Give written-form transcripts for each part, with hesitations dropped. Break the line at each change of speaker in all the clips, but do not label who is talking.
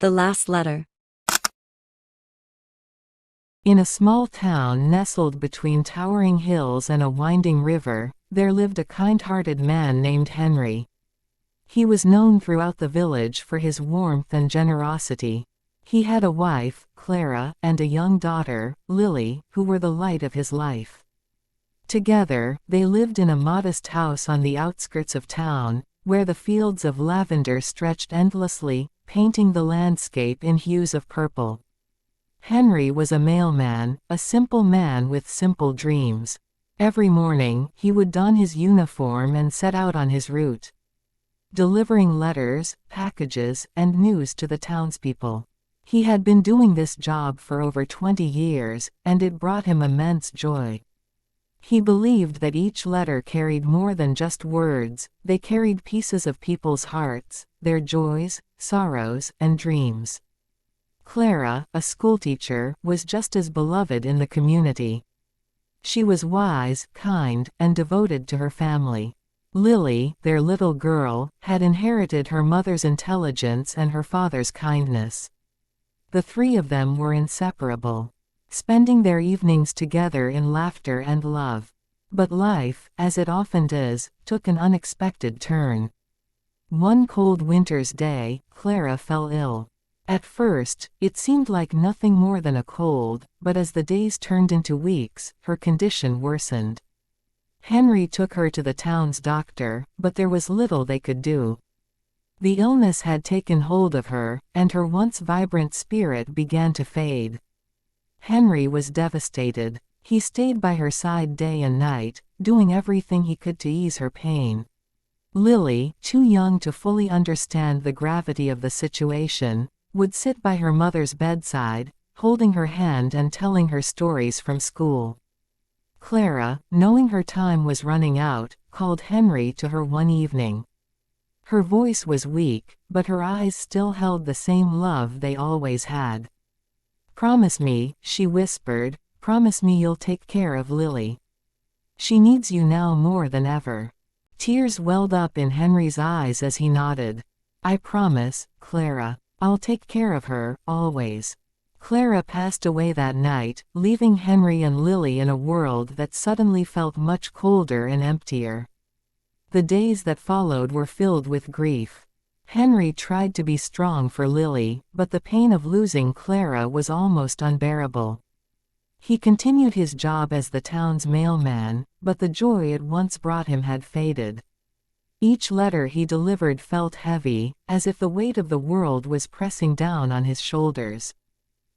The last letter.
In a small town nestled between towering hills and a winding river, there lived a kind-hearted man named Henry. He was known throughout the village for his warmth and generosity. He had a wife, Clara, and a young daughter, Lily, who were the light of his life. Together, they lived in a modest house on the outskirts of town, where the fields of lavender stretched endlessly, painting the landscape in hues of purple. Henry was a mailman, a simple man with simple dreams. Every morning, he would don his uniform and set out on his route, delivering letters, packages, and news to the townspeople. He had been doing this job for over 20 years, and it brought him immense joy. He believed that each letter carried more than just words, they carried pieces of people's hearts, their joys, sorrows, and dreams. Clara, a schoolteacher, was just as beloved in the community. She was wise, kind, and devoted to her family. Lily, their little girl, had inherited her mother's intelligence and her father's kindness. The three of them were inseparable, spending their evenings together in laughter and love. But life, as it often does, took an unexpected turn. One cold winter's day, Clara fell ill. At first, it seemed like nothing more than a cold, but as the days turned into weeks, her condition worsened. Henry took her to the town's doctor, but there was little they could do. The illness had taken hold of her, and her once vibrant spirit began to fade. Henry was devastated. He stayed by her side day and night, doing everything he could to ease her pain. Lily, too young to fully understand the gravity of the situation, would sit by her mother's bedside, holding her hand and telling her stories from school. Clara, knowing her time was running out, called Henry to her one evening. Her voice was weak, but her eyes still held the same love they always had. "Promise me," she whispered, "promise me you'll take care of Lily. She needs you now more than ever." Tears welled up in Henry's eyes as he nodded. "I promise, Clara. I'll take care of her, always." Clara passed away that night, leaving Henry and Lily in a world that suddenly felt much colder and emptier. The days that followed were filled with grief. Henry tried to be strong for Lily, but the pain of losing Clara was almost unbearable. He continued his job as the town's mailman, but the joy it once brought him had faded. Each letter he delivered felt heavy, as if the weight of the world was pressing down on his shoulders.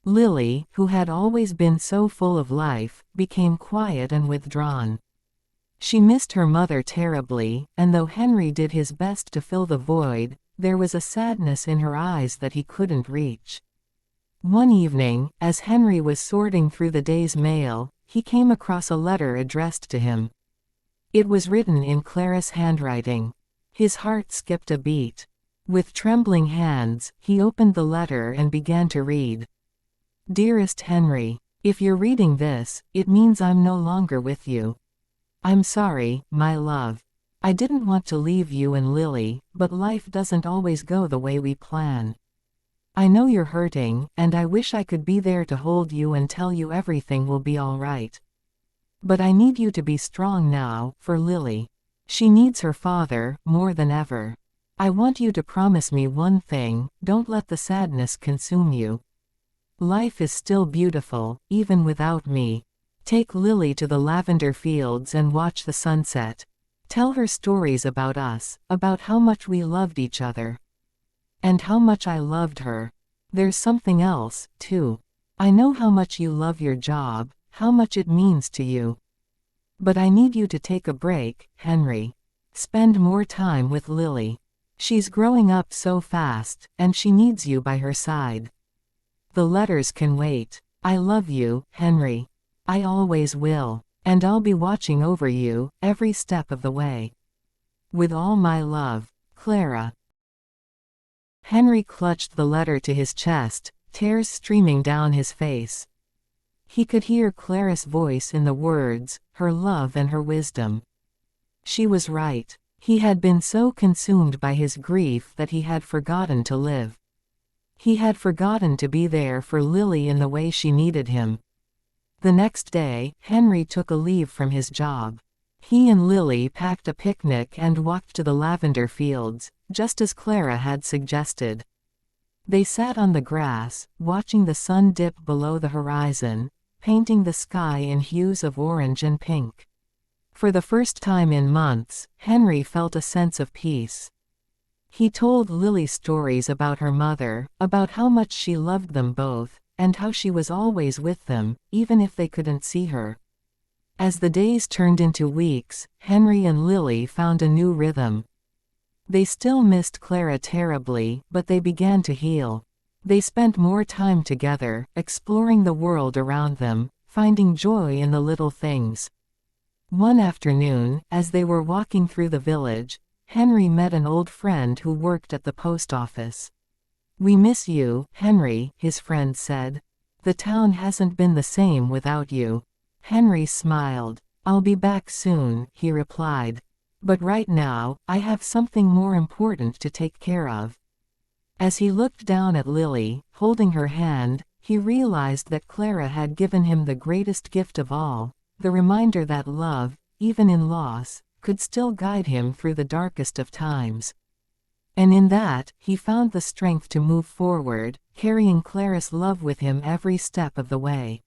Lily, who had always been so full of life, became quiet and withdrawn. She missed her mother terribly, and though Henry did his best to fill the void, there was a sadness in her eyes that he couldn't reach. One evening, as Henry was sorting through the day's mail, he came across a letter addressed to him. It was written in Clara's handwriting. His heart skipped a beat. With trembling hands, he opened the letter and began to read. "Dearest Henry, if you're reading this, it means I'm no longer with you. I'm sorry, my love. I didn't want to leave you and Lily, but life doesn't always go the way we plan. I know you're hurting, and I wish I could be there to hold you and tell you everything will be all right. But I need you to be strong now, for Lily. She needs her father, more than ever. I want you to promise me one thing, don't let the sadness consume you. Life is still beautiful, even without me. Take Lily to the lavender fields and watch the sunset. Tell her stories about us, about how much we loved each other. And how much I loved her. There's something else, too. I know how much you love your job, how much it means to you. But I need you to take a break, Henry. Spend more time with Lily. She's growing up so fast, and she needs you by her side. The letters can wait. I love you, Henry. I always will, and I'll be watching over you, every step of the way. With all my love, Clara." Henry clutched the letter to his chest, tears streaming down his face. He could hear Clara's voice in the words, her love and her wisdom. She was right. He had been so consumed by his grief that he had forgotten to live. He had forgotten to be there for Lily in the way she needed him. The next day, Henry took a leave from his job. He and Lily packed a picnic and walked to the lavender fields, just as Clara had suggested. They sat on the grass, watching the sun dip below the horizon, painting the sky in hues of orange and pink. For the first time in months, Henry felt a sense of peace. He told Lily stories about her mother, about how much she loved them both, and how she was always with them, even if they couldn't see her. As the days turned into weeks, Henry and Lily found a new rhythm. They still missed Clara terribly, but they began to heal. They spent more time together, exploring the world around them, finding joy in the little things. One afternoon, as they were walking through the village, Henry met an old friend who worked at the post office. "We miss you, Henry," his friend said. "The town hasn't been the same without you." Henry smiled. "I'll be back soon," he replied. "But right now, I have something more important to take care of." As he looked down at Lily, holding her hand, he realized that Clara had given him the greatest gift of all, the reminder that love, even in loss, could still guide him through the darkest of times. And in that, he found the strength to move forward, carrying Clara's love with him every step of the way.